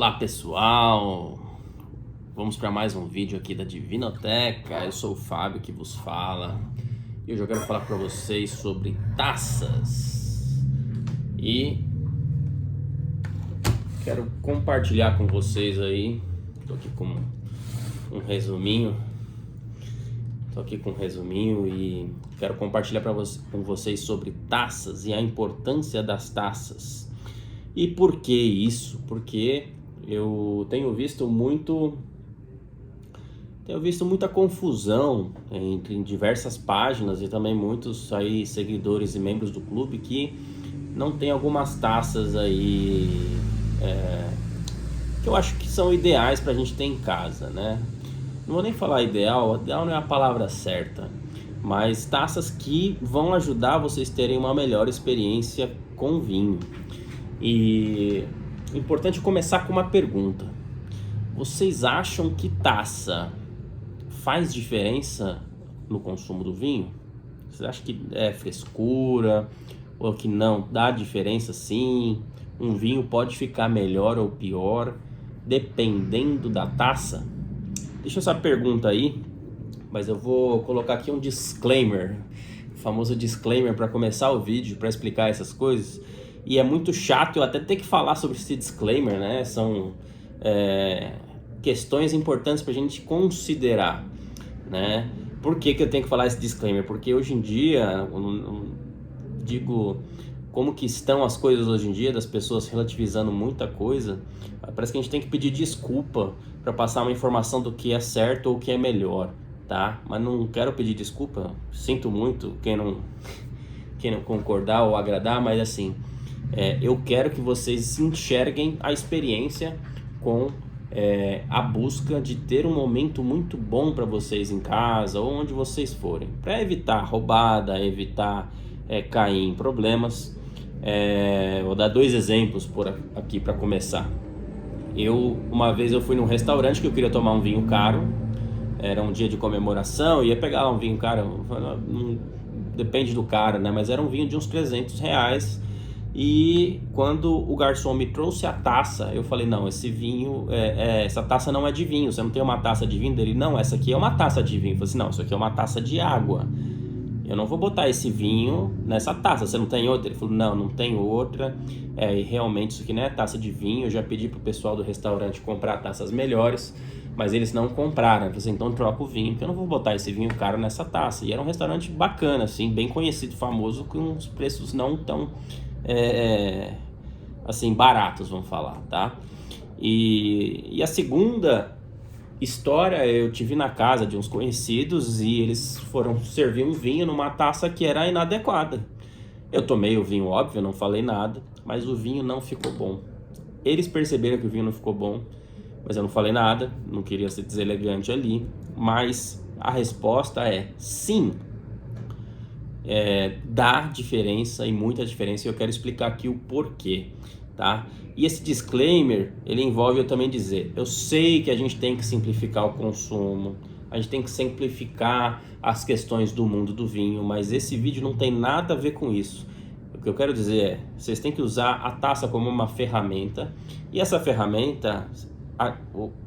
Olá pessoal, vamos para mais um vídeo aqui da Divinoteca. Eu sou o Fábio que vos fala e hoje eu quero falar para vocês sobre taças e quero compartilhar com vocês aí. Tô aqui com um resuminho, e quero compartilhar com vocês sobre taças e a importância das taças. E por que isso? Porque eu tenho visto muita confusão entre diversas páginas e também muitos aí seguidores e membros do clube que não tem algumas taças aí que eu acho que são ideais para a gente ter em casa, né? Não vou nem falar ideal não é a palavra certa, mas taças que vão ajudar vocês terem uma melhor experiência com vinho. E é importante começar com uma pergunta: vocês acham que taça faz diferença no consumo do vinho? Vocês acham que é frescura ou que não dá diferença? Sim, um vinho pode ficar melhor ou pior dependendo da taça? Deixa essa pergunta aí, mas eu vou colocar aqui um disclaimer, o famoso disclaimer para começar o vídeo, para explicar essas coisas. E é muito chato eu até ter que falar sobre esse disclaimer, né? São questões importantes para a gente considerar, né? Por que eu tenho que falar esse disclaimer? Porque hoje em dia, digo como que estão as coisas hoje em dia, das pessoas relativizando muita coisa, parece que a gente tem que pedir desculpa para passar uma informação do que é certo ou o que é melhor, tá? Mas não quero pedir desculpa, sinto muito quem não concordar ou agradar, mas assim, eu quero que vocês enxerguem a experiência com a busca de ter um momento muito bom para vocês em casa ou onde vocês forem, para evitar roubada, evitar cair em problemas. Vou dar 2 exemplos por aqui para começar. Uma vez eu fui num restaurante que eu queria tomar um vinho caro, era um dia de comemoração, ia pegar lá um vinho caro, depende do cara, né? Mas era um vinho de uns R$300. E quando o garçom me trouxe a taça, eu falei: não, esse vinho, essa taça não é de vinho, você não tem uma taça de vinho? Dele: não, essa aqui é uma taça de vinho. Eu falei assim: não, isso aqui é uma taça de água, eu não vou botar esse vinho nessa taça, você não tem outra? Ele falou: não tem outra, e realmente isso aqui não é taça de vinho. Eu já pedi pro pessoal do restaurante comprar taças melhores, mas eles não compraram. Eu falei assim: então troca o vinho, porque eu não vou botar esse vinho caro nessa taça. E era um restaurante bacana, assim, bem conhecido, famoso, com uns preços não tão assim, baratos, vamos falar, tá? E a segunda história, eu tive na casa de uns conhecidos e eles foram servir um vinho numa taça que era inadequada. Eu tomei o vinho, óbvio, não falei nada, mas o vinho não ficou bom. Eles perceberam que o vinho não ficou bom, mas eu não falei nada, não queria ser deselegante ali, mas a resposta é sim. Dá diferença, e muita diferença, e eu quero explicar aqui o porquê, tá? E esse disclaimer, ele envolve eu também dizer: eu sei que a gente tem que simplificar o consumo, a gente tem que simplificar as questões do mundo do vinho, mas esse vídeo não tem nada a ver com isso. O que eu quero dizer é: vocês têm que usar a taça como uma ferramenta, e essa ferramenta,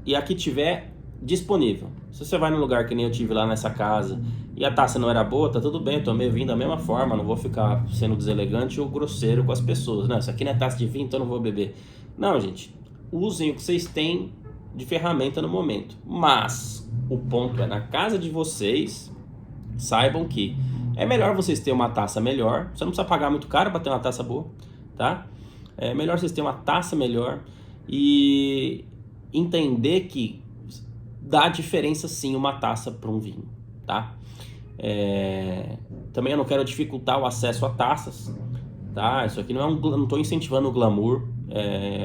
e a que tiver disponível. Se você vai num lugar que nem eu tive lá nessa casa e a taça não era boa, tá tudo bem, eu tomei vinho da mesma forma, não vou ficar sendo deselegante ou grosseiro com as pessoas. Não, isso aqui não é taça de vinho, então eu não vou beber. Não, gente, usem o que vocês têm de ferramenta no momento. Mas o ponto é, na casa de vocês, saibam que é melhor vocês terem uma taça melhor. Você não precisa pagar muito caro para ter uma taça boa, tá? É melhor vocês terem uma taça melhor e entender que dá diferença sim uma taça para um vinho, tá? Também eu não quero dificultar o acesso a taças, tá? Isso aqui não estou incentivando o glamour,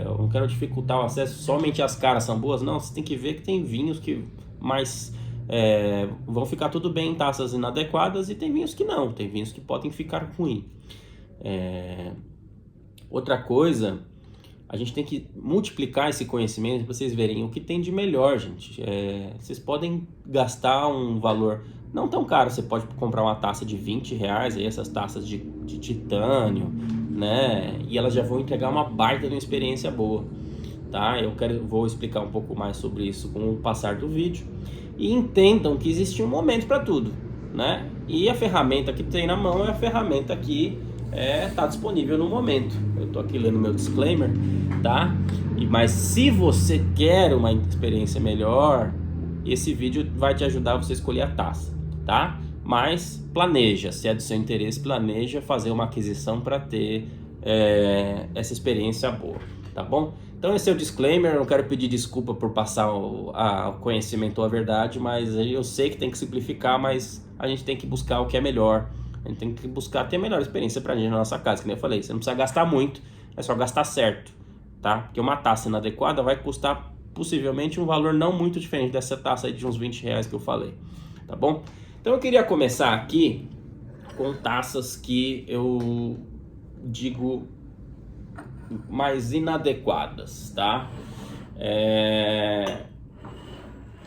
eu não quero dificultar o acesso, somente as caras são boas. Não, você tem que ver que tem vinhos que vão ficar tudo bem em taças inadequadas, e tem vinhos que não, tem vinhos que podem ficar ruim. Outra coisa, a gente tem que multiplicar esse conhecimento para vocês verem o que tem de melhor, gente. Vocês podem gastar um valor não tão caro. Você pode comprar uma taça de R$20, aí essas taças de titânio, né? E elas já vão entregar uma baita de uma experiência boa, tá? Vou explicar um pouco mais sobre isso com o passar do vídeo. E entendam que existe um momento para tudo, né? E a ferramenta que tem na mão é a ferramenta que está disponível no momento. Eu estou aqui lendo meu disclaimer, tá? Mas se você quer uma experiência melhor, esse vídeo vai te ajudar a você escolher a taça, tá? Mas planeja, se é do seu interesse, planeja fazer uma aquisição para ter essa experiência boa, tá bom? Então esse é o disclaimer, eu não quero pedir desculpa por passar o conhecimento ou a verdade, mas eu sei que tem que simplificar, mas a gente tem que buscar o que é melhor. A gente tem que buscar ter a melhor experiência pra gente na nossa casa, que nem eu falei, você não precisa gastar muito, é só gastar certo, tá? Porque uma taça inadequada vai custar possivelmente um valor não muito diferente dessa taça aí de uns 20 reais que eu falei, tá bom? Então eu queria começar aqui com taças que eu digo mais inadequadas, tá?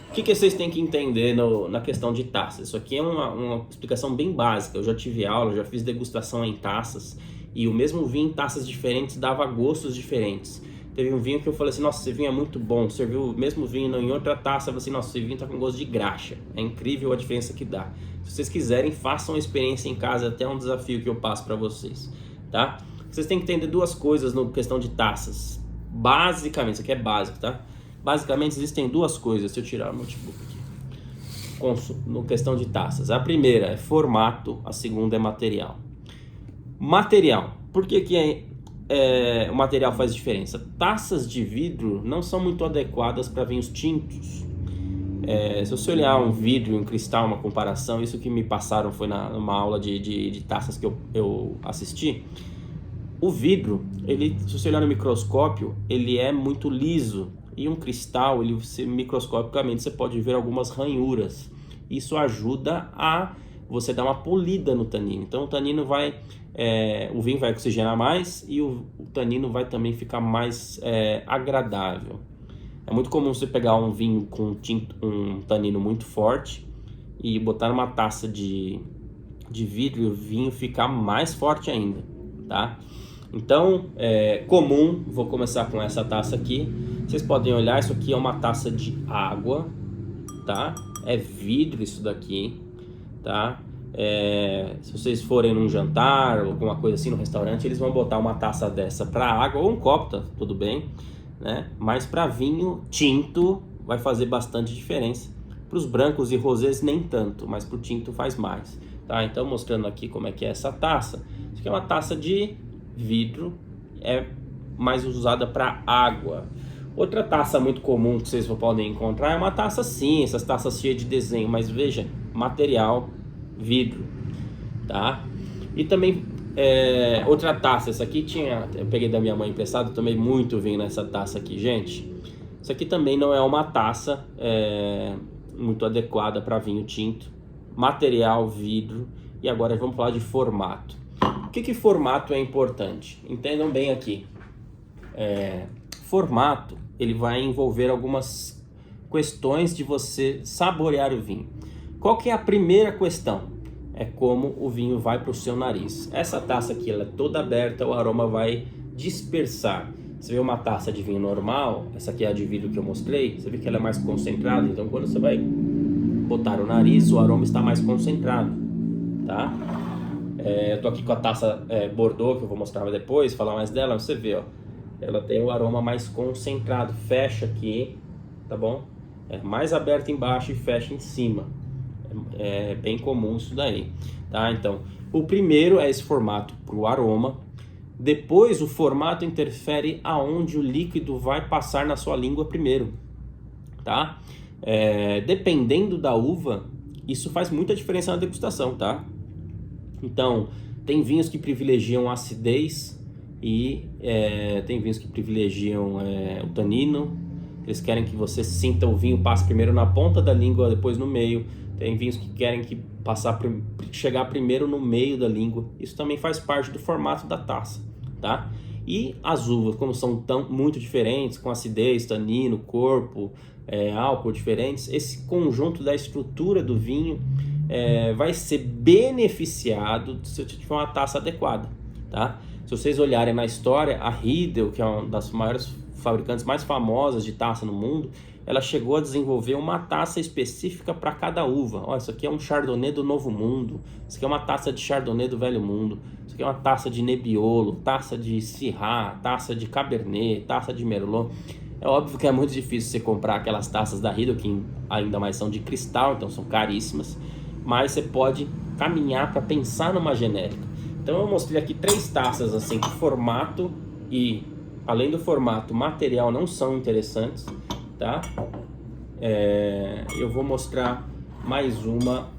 O que vocês têm que entender na questão de taças? Isso aqui é uma explicação bem básica. Eu já tive aula, já fiz degustação em taças, e o mesmo vinho em taças diferentes dava gostos diferentes. Teve um vinho que eu falei assim, nossa, esse vinho é muito bom. Serviu o mesmo vinho em outra taça, eu falei assim, nossa, esse vinho tá com gosto de graxa. É incrível a diferença que dá. Se vocês quiserem, façam uma experiência em casa, até um desafio que eu passo para vocês, tá? Vocês têm que entender duas coisas na questão de taças. Basicamente, isso aqui é básico, tá? Basicamente existem duas coisas, se eu tirar o notebook aqui, no questão de taças. A primeira é formato, a segunda é material. Material, por que o material faz diferença? Taças de vidro não são muito adequadas para vinhos tintos. Se você olhar um vidro e um cristal, uma comparação, isso que me passaram foi numa aula de taças que eu assisti. O vidro, se você olhar no microscópio, ele é muito liso. E um cristal, microscopicamente, você pode ver algumas ranhuras. Isso ajuda a você dar uma polida no tanino. Então o tanino o vinho vai oxigenar mais e o tanino vai também ficar mais agradável. É muito comum você pegar um vinho com um tanino muito forte e botar numa taça de vidro e o vinho ficar mais forte ainda, tá? Então, comum, vou começar com essa taça aqui. Vocês podem olhar, isso aqui é uma taça de água, tá? É vidro isso daqui, tá? Se vocês forem num jantar ou alguma coisa assim no restaurante, eles vão botar uma taça dessa para água, ou um copo, tá? Tudo bem, né? Mas para vinho tinto vai fazer bastante diferença. Para os brancos e rosés nem tanto, mas para o tinto faz mais, tá? Então mostrando aqui como é que é essa taça. Isso aqui é uma taça de vidro, é mais usada para água. Outra taça muito comum que vocês podem encontrar é uma taça assim, essas taças cheias de desenho, mas veja, material, vidro, tá? E também outra taça, essa aqui eu peguei da minha mãe emprestado, tomei muito vinho nessa taça aqui, gente. Isso aqui também não é uma taça muito adequada para vinho tinto, material, vidro. E agora vamos falar de formato. O que formato é importante? Entendam bem aqui. Formato, ele vai envolver algumas questões de você saborear o vinho. Qual que é a primeira questão? É como o vinho vai para o seu nariz. Essa taça aqui, ela é toda aberta, o aroma vai dispersar. Você vê uma taça de vinho normal, essa aqui é a de vidro que eu mostrei, você vê que ela é mais concentrada, então quando você vai botar o nariz, o aroma está mais concentrado, tá? Eu tô aqui com a taça Bordeaux, que eu vou mostrar depois, falar mais dela, você vê, ó, ela tem o aroma mais concentrado, fecha aqui, tá bom? É mais aberto embaixo e fecha em cima, é bem comum isso daí, tá? Então, o primeiro é esse formato para o aroma, depois o formato interfere aonde o líquido vai passar na sua língua primeiro, tá? Dependendo da uva, isso faz muita diferença na degustação, tá? Então, tem vinhos que privilegiam acidez e tem vinhos que privilegiam o tanino. Eles querem que você sinta o vinho, passe primeiro na ponta da língua, depois no meio. Tem vinhos que querem que chegar primeiro no meio da língua. Isso também faz parte do formato da taça, tá? E as uvas, como são muito diferentes, com acidez, tanino, corpo, álcool diferentes, esse conjunto da estrutura do vinho vai ser beneficiado se eu tiver uma taça adequada, tá? Se vocês olharem na história, a Riedel, que é uma das maiores fabricantes mais famosas de taça no mundo, ela chegou a desenvolver uma taça específica para cada uva. Olha, isso aqui é um Chardonnay do Novo Mundo, isso aqui é uma taça de Chardonnay do Velho Mundo, isso aqui é uma taça de Nebbiolo, taça de Syrah, taça de Cabernet, taça de Merlot. É óbvio que é muito difícil você comprar aquelas taças da Riedel, que ainda mais são de cristal, então são caríssimas, mas você pode caminhar para pensar numa genérica. Então eu mostrei aqui 3 taças assim, que formato e, além do formato, material não são interessantes, tá? Eu vou mostrar mais uma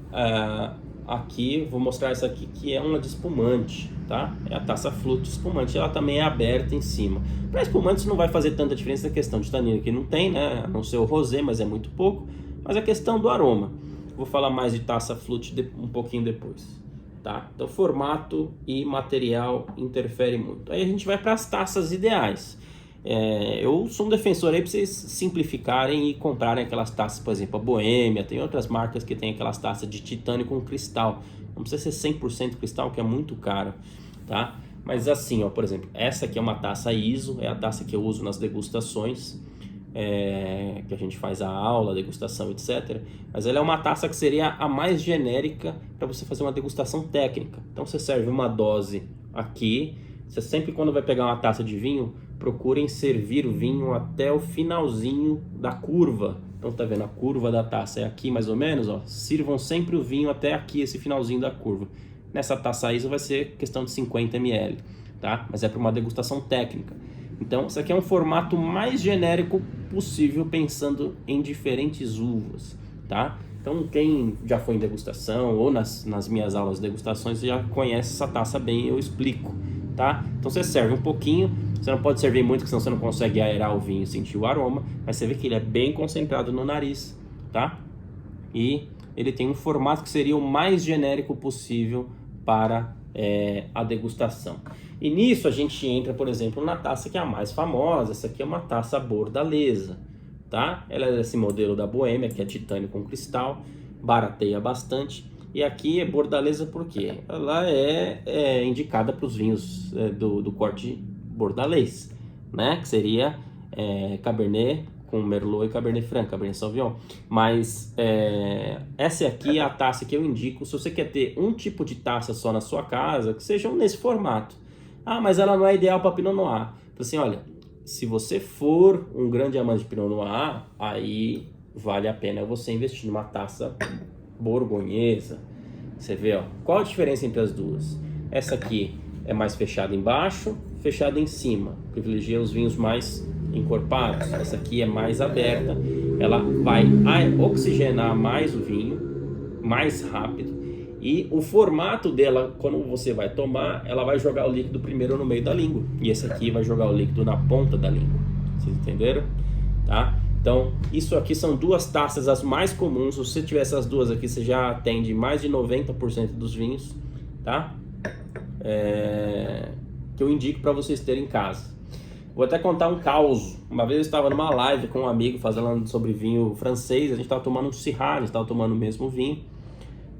aqui, vou mostrar essa aqui que é uma de espumante, tá? É a taça Flute espumante, ela também é aberta em cima. Para espumante isso não vai fazer tanta diferença na questão de tanino, que não tem, né? A não ser o rosé, mas é muito pouco. Mas a questão do aroma, vou falar mais de taça Flute um pouquinho depois, tá? Então formato e material interferem muito. Aí a gente vai para as taças ideais. Eu sou um defensor aí para vocês simplificarem e comprarem aquelas taças, por exemplo, a Boêmia, tem outras marcas que tem aquelas taças de titânio com cristal. Não precisa ser 100% cristal, que é muito caro, tá? Mas assim, ó, por exemplo, essa aqui é uma taça ISO, é a taça que eu uso nas degustações, que a gente faz a aula, degustação, etc. Mas ela é uma taça que seria a mais genérica para você fazer uma degustação técnica. Então você serve uma dose aqui, você sempre quando vai pegar uma taça de vinho, procurem servir o vinho até o finalzinho da curva. Então tá vendo, a curva da taça é aqui mais ou menos, ó. Sirvam sempre o vinho até aqui, esse finalzinho da curva. Nessa taça ISO vai ser questão de 50 ml, tá? Mas é para uma degustação técnica. Então isso aqui é um formato mais genérico possível, pensando em diferentes uvas, tá? Então quem já foi em degustação ou nas minhas aulas de degustações já conhece essa taça bem, eu explico, tá? Então você serve um pouquinho, você não pode servir muito, porque senão você não consegue aerar o vinho e sentir o aroma, mas você vê que ele é bem concentrado no nariz, tá? E ele tem um formato que seria o mais genérico possível para a degustação. E nisso a gente entra, por exemplo, na taça que é a mais famosa. Essa aqui é uma taça bordalesa, tá? Ela é desse modelo da Boêmia, que é titânio com cristal, barateia bastante. E aqui é bordalesa porque ela é indicada para os vinhos do corte bordalês, né? Que seria Cabernet com Merlot e Cabernet Franc, Cabernet Sauvignon. Mas essa aqui é a taça que eu indico se você quer ter um tipo de taça só na sua casa, que sejam nesse formato. Ah, mas ela não é ideal para Pinot Noir. Então assim, olha, se você for um grande amante de Pinot Noir, aí vale a pena você investir numa taça borgonhesa. Você vê, ó, qual a diferença entre as duas? Essa aqui é mais fechada embaixo, fechada em cima. Privilegia os vinhos mais encorpados. Essa aqui é mais aberta. Ela vai oxigenar mais o vinho, mais rápido. E o formato dela, quando você vai tomar, ela vai jogar o líquido primeiro no meio da língua. E esse aqui vai jogar o líquido na ponta da língua. Vocês entenderam? Tá? Então, isso aqui são duas taças as mais comuns. Se você tiver essas duas aqui, você já atende mais de 90% dos vinhos, tá? Que eu indico para vocês terem em casa. Vou até contar um caos. Uma vez eu estava numa live com um amigo falando sobre vinho francês. A gente estava tomando um Syrah, a gente estava tomando o mesmo vinho.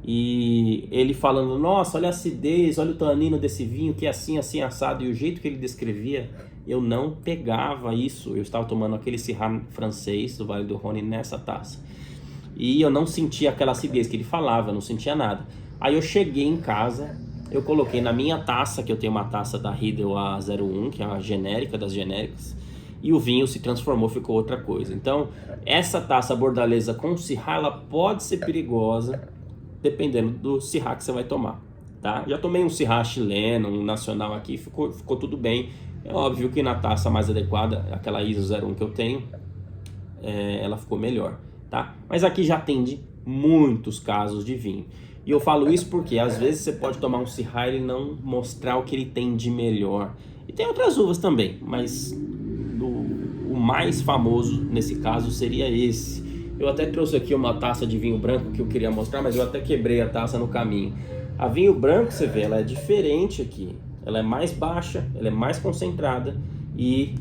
E ele falando, nossa, olha a acidez, olha o tanino desse vinho, que é assim, assim, assado. E o jeito que ele descrevia, eu não pegava isso. Eu estava tomando aquele Syrah francês do Vale do Rhône nessa taça. E eu não sentia aquela acidez que ele falava, eu não sentia nada. Aí eu cheguei em casa, eu coloquei na minha taça, que eu tenho uma taça da Riedel A01, que é a genérica das genéricas. E o vinho se transformou, ficou outra coisa. Então, essa taça bordalesa com Syrah, ela pode ser perigosa, dependendo do Syrah que você vai tomar, tá? Já tomei um Syrah chileno, um nacional aqui, ficou tudo bem. É óbvio que na taça mais adequada, aquela ISO 01 que eu tenho, ela ficou melhor, tá? Mas aqui já atende muitos casos de vinho. E eu falo isso porque às vezes você pode tomar um Syrah e ele não mostrar o que ele tem de melhor. E tem outras uvas também, mas o mais famoso nesse caso seria esse. Eu até trouxe aqui uma taça de vinho branco que eu queria mostrar, mas eu até quebrei a taça no caminho. A vinho branco, você vê, ela é diferente aqui. Ela é mais baixa, ela é mais concentrada e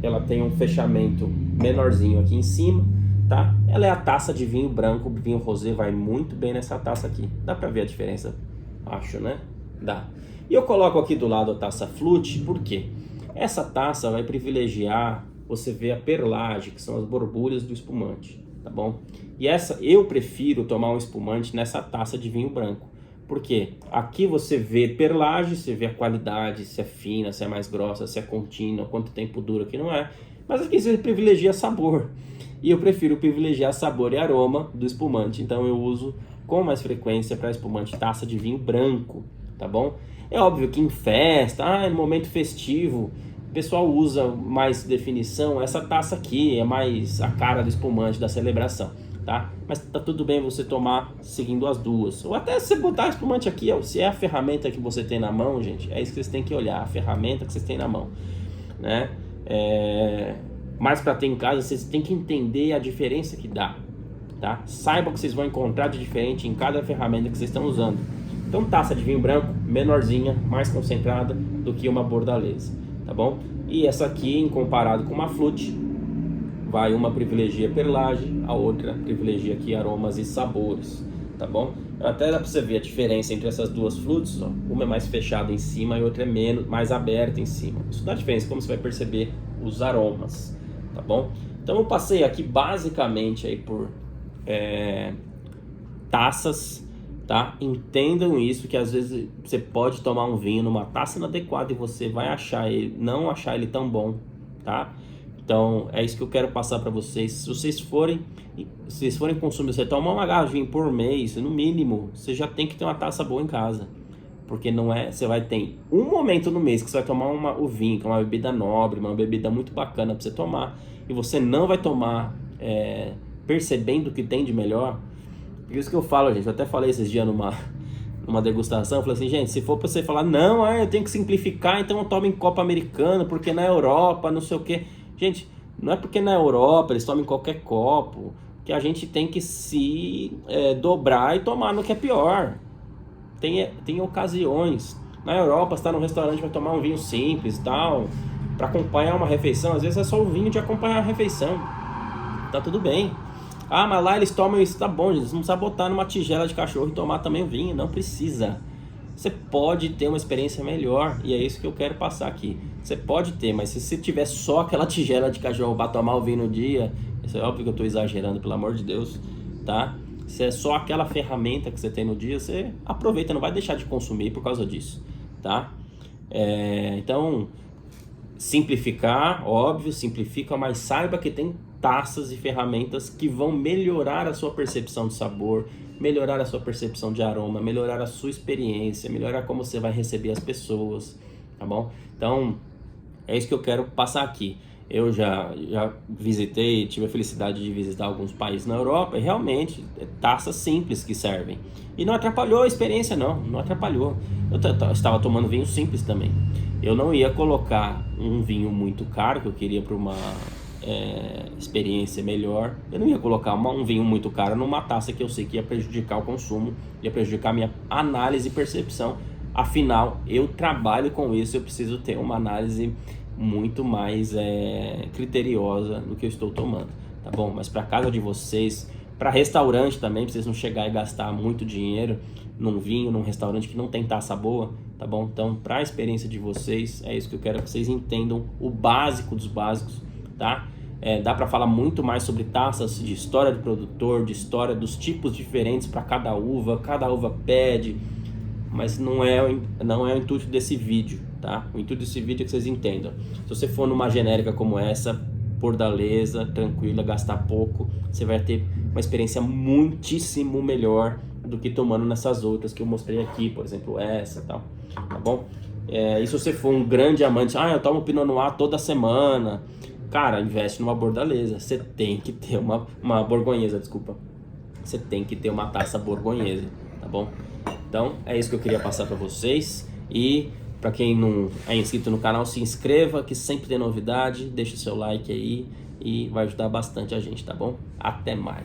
ela tem um fechamento menorzinho aqui em cima, tá? Ela é a taça de vinho branco, o vinho rosé vai muito bem nessa taça aqui. Dá pra ver a diferença? Acho, né? Dá. E eu coloco aqui do lado a taça Flute, por quê? Essa taça vai privilegiar você ver a perlagem, que são as borbulhas do espumante, tá bom? E eu prefiro tomar um espumante nessa taça de vinho branco. Por quê? Aqui você vê perlagem, você vê a qualidade, se é fina, se é mais grossa, se é contínua, quanto tempo dura, que não é. Mas aqui você privilegia sabor. E eu prefiro privilegiar sabor e aroma do espumante. Então eu uso com mais frequência para espumante taça de vinho branco, tá bom? É óbvio que em festa, no momento festivo, o pessoal usa mais definição. Essa taça aqui é mais a cara do espumante da celebração, tá? Mas tá tudo bem você tomar seguindo as duas. Ou até você botar espumante aqui, se é a ferramenta que você tem na mão, gente, é isso que vocês têm que olhar, a ferramenta que vocês têm na mão, né? Mas para ter em casa, vocês têm que entender a diferença que dá, tá? Saiba o que vocês vão encontrar de diferente em cada ferramenta que vocês estão usando. Então, taça de vinho branco, menorzinha, mais concentrada do que uma bordaleza, tá bom? E essa aqui, em comparado com uma flute, vai uma privilegia perlagem, a outra privilegia aqui aromas e sabores, tá bom? Até dá para você ver a diferença entre essas duas flutes, ó. Uma é mais fechada em cima e outra é mais aberta em cima. Isso dá diferença, como você vai perceber os aromas, tá bom? Então eu passei aqui basicamente aí por taças, tá? Entendam isso, que às vezes você pode tomar um vinho numa taça inadequada e você vai não achar ele tão bom, tá? Então é isso que eu quero passar para vocês. Se vocês forem consumir, você tomar uma garrafa de vinho por mês, no mínimo, você já tem que ter uma taça boa em casa. Porque você vai ter um momento no mês que você vai tomar o vinho, que é uma bebida nobre, uma bebida muito bacana para você tomar, e você não vai tomar percebendo o que tem de melhor. Por isso que eu falo, gente, eu até falei esses dias numa degustação, eu falei assim, gente, se for para você falar, não, eu tenho que simplificar, então eu tomo em copo americano, porque na Europa, não sei o quê. Gente, não é porque na Europa eles tomam em qualquer copo, que a gente tem que se dobrar e tomar no que é pior. Tem ocasiões. Na Europa, você está num restaurante, vai tomar um vinho simples e tal, para acompanhar uma refeição. Às vezes é só o vinho de acompanhar a refeição. Tá tudo bem. Mas lá eles tomam isso, tá bom, gente. Você não precisa botar numa tigela de cachorro e tomar também o vinho. Não precisa. Você pode ter uma experiência melhor, e é isso que eu quero passar aqui. Você pode ter, mas se você tiver só aquela tigela de cachorro para tomar o vinho no dia, isso é óbvio que eu estou exagerando, pelo amor de Deus, tá? Se é só aquela ferramenta que você tem no dia, você aproveita, não vai deixar de consumir por causa disso, tá? Então, simplificar, óbvio, simplifica, mas saiba que tem taças e ferramentas que vão melhorar a sua percepção de sabor, melhorar a sua percepção de aroma, melhorar a sua experiência, melhorar como você vai receber as pessoas, tá bom? Então, é isso que eu quero passar aqui. Eu já visitei, tive a felicidade de visitar alguns países na Europa e realmente taças simples que servem. E não atrapalhou a experiência, não atrapalhou. Eu estava tomando vinho simples também. Eu não ia colocar um vinho muito caro, que eu queria para uma experiência melhor. Eu não ia colocar um vinho muito caro numa taça que eu sei que ia prejudicar o consumo, ia prejudicar a minha análise e percepção. Afinal, eu trabalho com isso, eu preciso ter uma análise muito mais criteriosa no que eu estou tomando, tá bom? Mas para casa de vocês, para restaurante também, pra vocês não chegar e gastar muito dinheiro num vinho, num restaurante que não tem taça boa, tá bom? Então, para a experiência de vocês, é isso que eu quero que vocês entendam, o básico dos básicos, tá? Dá para falar muito mais sobre taças, de história do produtor, de história dos tipos diferentes para cada uva pede, mas não é o intuito desse vídeo, tá? O intuito desse vídeo é que vocês entendam. Se você for numa genérica como essa, bordaleza, tranquila, gastar pouco, você vai ter uma experiência muitíssimo melhor do que tomando nessas outras que eu mostrei aqui, por exemplo, essa, tal, tá bom? E se você for um grande amante, eu tomo Pinot Noir toda semana, cara, investe numa bordaleza. Você tem que ter uma borgonhesa, desculpa. Você tem que ter uma taça borgonhesa, tá bom? Então, é isso que eu queria passar para vocês. E para quem não é inscrito no canal, se inscreva, que sempre tem novidade. Deixa o seu like aí e vai ajudar bastante a gente, tá bom? Até mais.